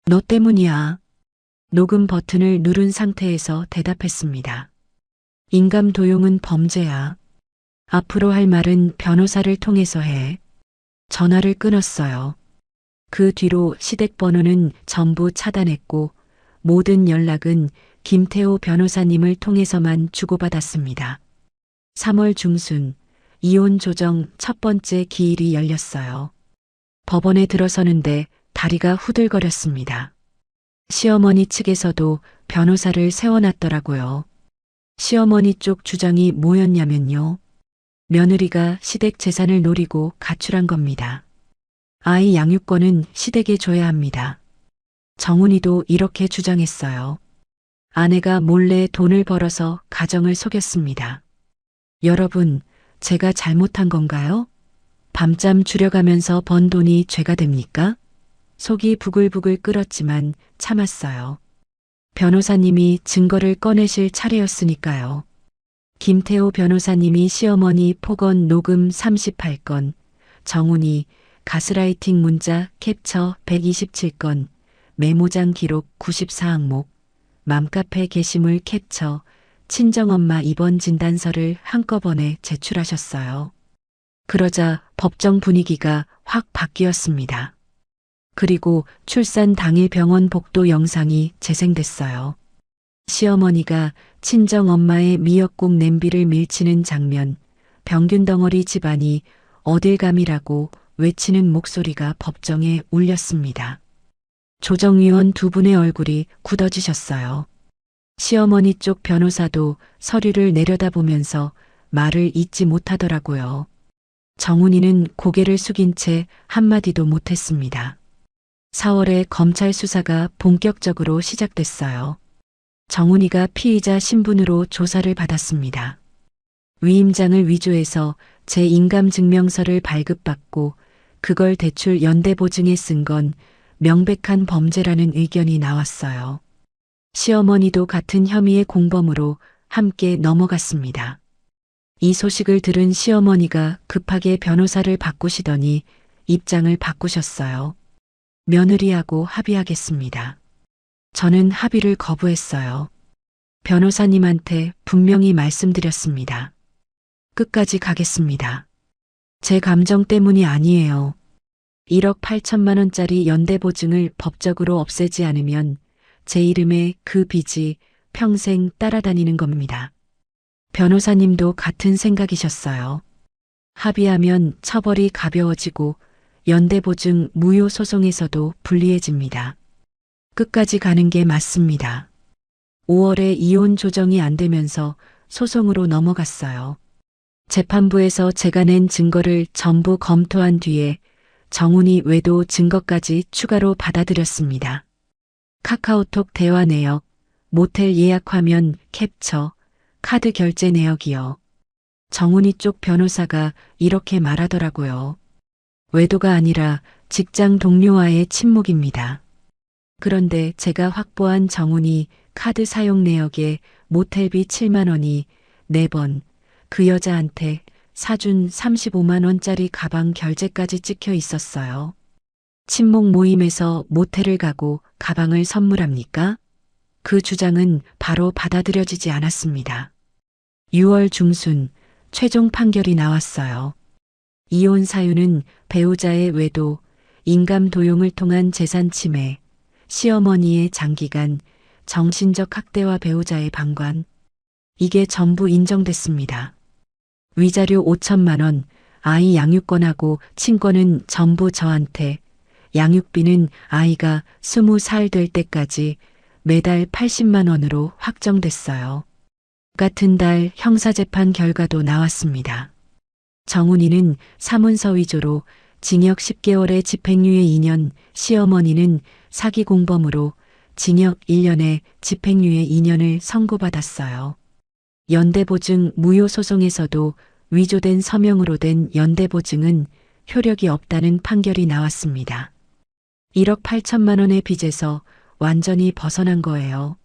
너 때문이야. 녹음 버튼을 누른 상태에서 대답했습니다. 인감 도용은 범죄야. 앞으로 할 말은 변호사를 통해서 해. 전화를 끊었어요. 그 뒤로 시댁 번호는 전부 차단했고 모든 연락은 김태호 변호사님을 통해서만 주고받았습니다. 3월 중순 이혼 조정 첫 번째 기일이 열렸어요. 법원에 들어서는데 다리가 후들거렸습니다. 시어머니 측에서도 변호사를 세워놨더라고요. 시어머니 쪽 주장이 뭐였냐면요. 며느리가 시댁 재산을 노리고 가출한 겁니다. 아이 양육권은 시댁에 줘야 합니다. 정훈이도 이렇게 주장했어요. 아내가 몰래 돈을 벌어서 가정을 속였습니다. 여러분, 제가 잘못한 건가요? 밤잠 줄여가면서 번 돈이 죄가 됩니까? 속이 부글부글 끓었지만 참았어요. 변호사님이 증거를 꺼내실 차례였으니까요. 김태호 변호사님이 시어머니 폭언 녹음 38건, 정훈이 가스라이팅 문자 캡처 127건, 메모장 기록 94항목, 맘카페 게시물 캡처, 친정엄마 입원 진단서를 한꺼번에 제출하셨어요. 그러자 법정 분위기가 확 바뀌었습니다. 그리고 출산 당일 병원 복도 영상이 재생됐어요. 시어머니가 친정엄마의 미역국 냄비를 밀치는 장면, 병균 덩어리 집안이 어딜 감이라고 외치는 목소리가 법정에 울렸습니다. 조정위원 두 분의 얼굴이 굳어지셨어요. 시어머니 쪽 변호사도 서류를 내려다보면서 말을 잇지 못하더라고요. 정훈이는 고개를 숙인 채 한마디도 못했습니다. 4월에 검찰 수사가 본격적으로 시작됐어요. 정훈이가 피의자 신분으로 조사를 받았습니다. 위임장을 위조해서 제 인감증명서를 발급받고 그걸 대출 연대보증에 쓴 건 명백한 범죄라는 의견이 나왔어요. 시어머니도 같은 혐의의 공범으로 함께 넘어갔습니다. 이 소식을 들은 시어머니가 급하게 변호사를 바꾸시더니 입장을 바꾸셨어요. 며느리하고 합의하겠습니다. 저는 합의를 거부했어요. 변호사님한테 분명히 말씀드렸습니다. 끝까지 가겠습니다. 제 감정 때문이 아니에요. 1억 8천만 원짜리 연대보증을 법적으로 없애지 않으면 제 이름에 그 빚이 평생 따라다니는 겁니다. 변호사님도 같은 생각이셨어요. 합의하면 처벌이 가벼워지고 연대보증 무효 소송에서도 불리해집니다. 끝까지 가는 게 맞습니다. 5월에 이혼 조정이 안 되면서 소송으로 넘어갔어요. 재판부에서 제가 낸 증거를 전부 검토한 뒤에 정훈이 외도 증거까지 추가로 받아들였습니다. 카카오톡 대화 내역, 모텔 예약 화면 캡처, 카드 결제 내역이요. 정훈이 쪽 변호사가 이렇게 말하더라고요. 외도가 아니라 직장 동료와의 친목입니다. 그런데 제가 확보한 정훈이 카드 사용 내역에 모텔비 7만 원이 4번, 그 여자한테 사준 35만 원짜리 가방 결제까지 찍혀 있었어요. 친목 모임에서 모텔을 가고 가방을 선물합니까? 그 주장은 바로 받아들여지지 않았습니다. 6월 중순 최종 판결이 나왔어요. 이혼 사유는 배우자의 외도, 인감 도용을 통한 재산 침해, 시어머니의 장기간 정신적 학대와 배우자의 방관. 이게 전부 인정됐습니다. 위자료 5천만 원, 아이 양육권하고 친권은 전부 저한테, 양육비는 아이가 20살 될 때까지 매달 80만 원으로 확정됐어요. 같은 달 형사재판 결과도 나왔습니다. 정훈이는 사문서 위조로 징역 10개월에 집행유예 2년, 시어머니는 사기 공범으로 징역 1년에 집행유예 2년을 선고받았어요. 연대보증 무효 소송에서도 위조된 서명으로 된 연대보증은 효력이 없다는 판결이 나왔습니다. 1억 8천만 원의 빚에서 완전히 벗어난 거예요.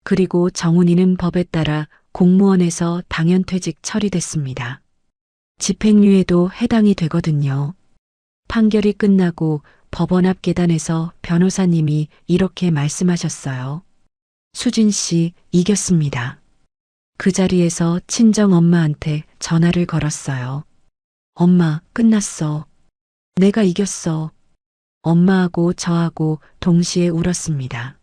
그리고 정훈이는 법에 따라 공무원에서 당연퇴직 처리됐습니다. 집행유예도 해당이 되거든요. 판결이 끝나고 법원 앞 계단에서 변호사님이 이렇게 말씀하셨어요. 수진 씨, 이겼습니다. 그 자리에서 친정 엄마한테 전화를 걸었어요. 엄마, 끝났어. 내가 이겼어. 엄마하고 저하고 동시에 울었습니다.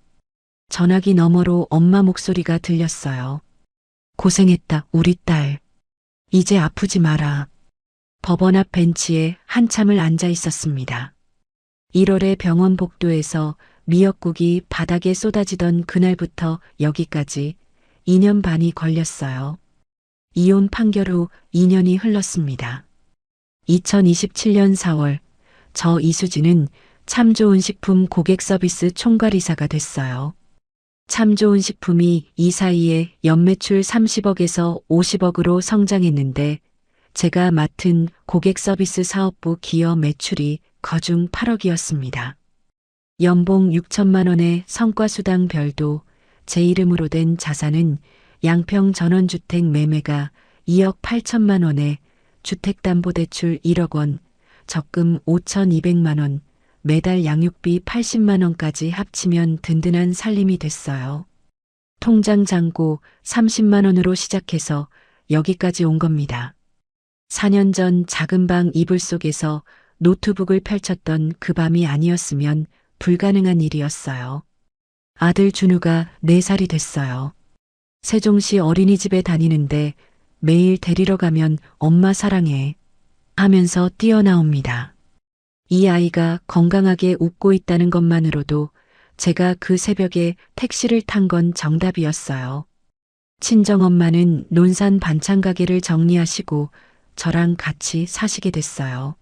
전화기 너머로 엄마 목소리가 들렸어요. 고생했다, 우리 딸. 이제 아프지 마라. 법원 앞 벤치에 한참을 앉아 있었습니다. 1월에 병원 복도에서 미역국이 바닥에 쏟아지던 그날부터 여기까지 2년 반이 걸렸어요. 이혼 판결 후 2년이 흘렀습니다. 2027년 4월, 저 이수진은 참 좋은 식품 고객 서비스 총괄이사가 됐어요. 참 좋은 식품이 이 사이에 연매출 30억에서 50억으로 성장했는데 제가 맡은 고객 서비스 사업부 기업 매출이 거중 8억이었습니다. 연봉 6천만 원의 성과수당 별도, 제 이름으로 된 자산은 양평 전원주택 매매가 2억 8천만 원에 주택담보대출 1억 원, 적금 5,200만 원, 매달 양육비 80만 원까지 합치면 든든한 살림이 됐어요. 통장 잔고 30만 원으로 시작해서 여기까지 온 겁니다. 4년 전 작은 방 이불 속에서 노트북을 펼쳤던 그 밤이 아니었으면 불가능한 일이었어요. 아들 준우가 4살이 됐어요. 세종시 어린이집에 다니는데 매일 데리러 가면 엄마 사랑해 하면서 뛰어나옵니다. 이 아이가 건강하게 웃고 있다는 것만으로도 제가 그 새벽에 택시를 탄 건 정답이었어요. 친정엄마는 논산 반찬 가게를 정리하시고 저랑 같이 사시게 됐어요.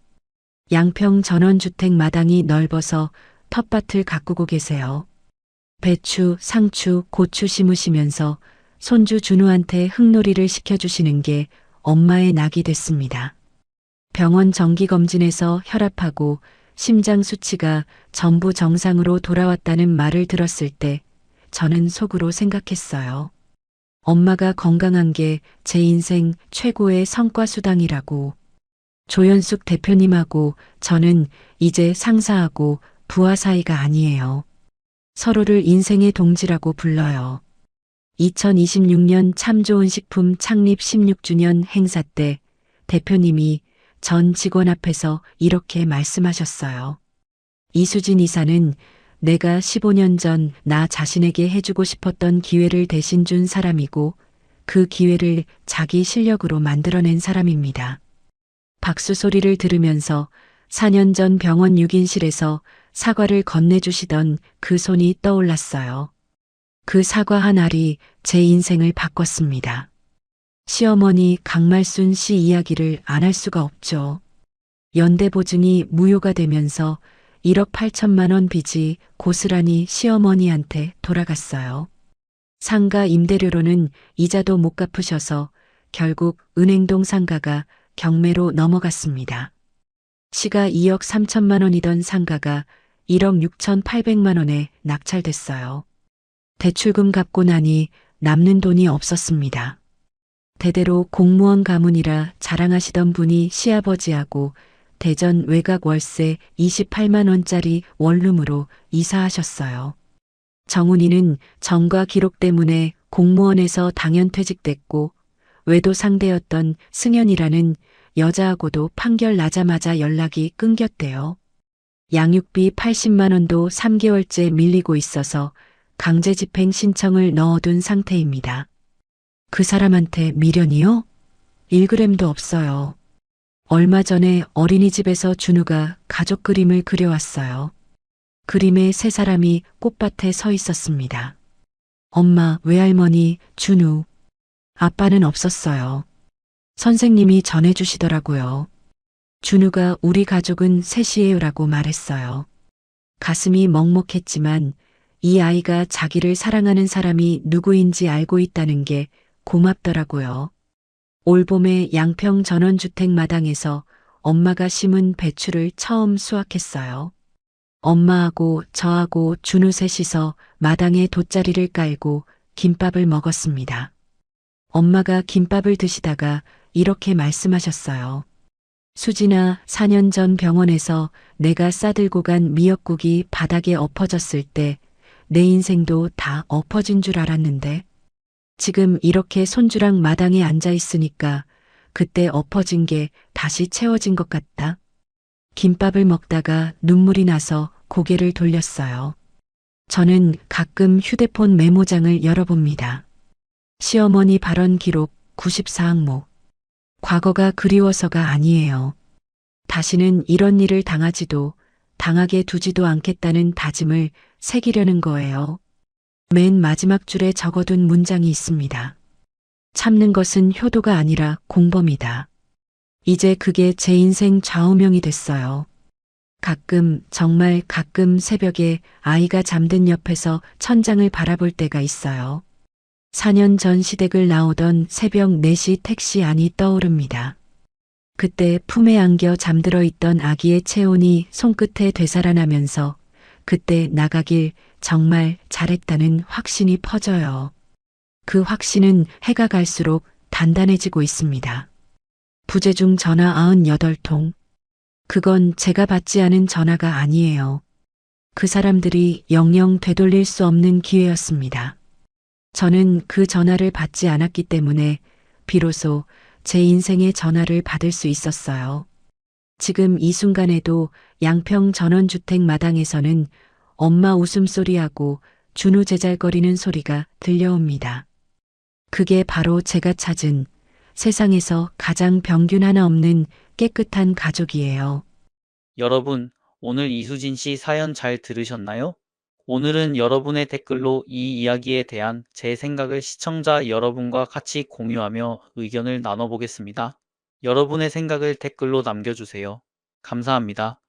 양평 전원주택 마당이 넓어서 텃밭을 가꾸고 계세요. 배추, 상추, 고추 심으시면서 손주 준우한테 흙놀이를 시켜주시는 게 엄마의 낙이 됐습니다. 병원 정기검진에서 혈압하고 심장 수치가 전부 정상으로 돌아왔다는 말을 들었을 때 저는 속으로 생각했어요. 엄마가 건강한 게 제 인생 최고의 성과수당이라고. 조연숙 대표님하고 저는 이제 상사하고 부하 사이가 아니에요. 서로를 인생의 동지라고 불러요. 2026년 참 좋은 식품 창립 16주년 행사 때 대표님이 전 직원 앞에서 이렇게 말씀하셨어요. 이수진 이사는 내가 15년 전 나 자신에게 해주고 싶었던 기회를 대신 준 사람이고 그 기회를 자기 실력으로 만들어낸 사람입니다. 박수 소리를 들으면서 4년 전 병원 6인실에서 사과를 건네주시던 그 손이 떠올랐어요. 그 사과 한 알이 제 인생을 바꿨습니다. 시어머니 강말순 씨 이야기를 안 할 수가 없죠. 연대보증이 무효가 되면서 1억 8천만 원 빚이 고스란히 시어머니한테 돌아갔어요. 상가 임대료로는 이자도 못 갚으셔서 결국 은행동 상가가 경매로 넘어갔습니다. 시가 2억 3천만 원이던 상가가 1억 6천8백만 원에 낙찰됐어요. 대출금 갚고 나니 남는 돈이 없었습니다. 대대로 공무원 가문이라 자랑하시던 분이 시아버지하고 대전 외곽 월세 28만 원짜리 원룸으로 이사하셨어요. 정훈이는 전과 기록 때문에 공무원에서 당연퇴직됐고 외도 상대였던 승연이라는 여자하고도 판결 나자마자 연락이 끊겼대요. 양육비 80만 원도 3개월째 밀리고 있어서 강제집행 신청을 넣어둔 상태입니다. 그 사람한테 미련이요? 1g도 없어요. 얼마 전에 어린이집에서 준우가 가족 그림을 그려왔어요. 그림에 3사람이 꽃밭에 서 있었습니다. 엄마, 외할머니, 준우. 아빠는 없었어요. 선생님이 전해주시더라고요. 준우가 우리 가족은 셋이에요라고 말했어요. 가슴이 먹먹했지만 이 아이가 자기를 사랑하는 사람이 누구인지 알고 있다는 게 고맙더라고요. 올봄에 양평 전원주택 마당에서 엄마가 심은 배추를 처음 수확했어요. 엄마하고 저하고 준우 셋이서 마당에 돗자리를 깔고 김밥을 먹었습니다. 엄마가 김밥을 드시다가 이렇게 말씀하셨어요. 수진아, 4년 전 병원에서 내가 싸들고 간 미역국이 바닥에 엎어졌을 때 내 인생도 다 엎어진 줄 알았는데 지금 이렇게 손주랑 마당에 앉아 있으니까 그때 엎어진 게 다시 채워진 것 같다. 김밥을 먹다가 눈물이 나서 고개를 돌렸어요. 저는 가끔 휴대폰 메모장을 열어봅니다. 시어머니 발언 기록 94항목. 과거가 그리워서가 아니에요. 다시는 이런 일을 당하게 두지도 않겠다는 다짐을 새기려는 거예요. 맨 마지막 줄에 적어둔 문장이 있습니다. 참는 것은 효도가 아니라 공범이다. 이제 그게 제 인생 좌우명이 됐어요. 가끔, 정말 가끔 새벽에 아이가 잠든 옆에서 천장을 바라볼 때가 있어요. 4년 전 시댁을 나오던 새벽 4시 택시 안이 떠오릅니다. 그때 품에 안겨 잠들어 있던 아기의 체온이 손끝에 되살아나면서 그때 나가길 정말 잘했다는 확신이 퍼져요. 그 확신은 해가 갈수록 단단해지고 있습니다. 부재중 전화 98통. 그건 제가 받지 않은 전화가 아니에요. 그 사람들이 영영 되돌릴 수 없는 기회였습니다. 저는 그 전화를 받지 않았기 때문에 비로소 제 인생의 전화를 받을 수 있었어요. 지금 이 순간에도 양평 전원주택 마당에서는 엄마 웃음소리하고 준우 제잘거리는 소리가 들려옵니다. 그게 바로 제가 찾은 세상에서 가장 병균 하나 없는 깨끗한 가족이에요. 여러분, 오늘 이수진 씨 사연 잘 들으셨나요? 오늘은 여러분의 댓글로 이 이야기에 대한 제 생각을 시청자 여러분과 같이 공유하며 의견을 나눠보겠습니다. 여러분의 생각을 댓글로 남겨주세요. 감사합니다.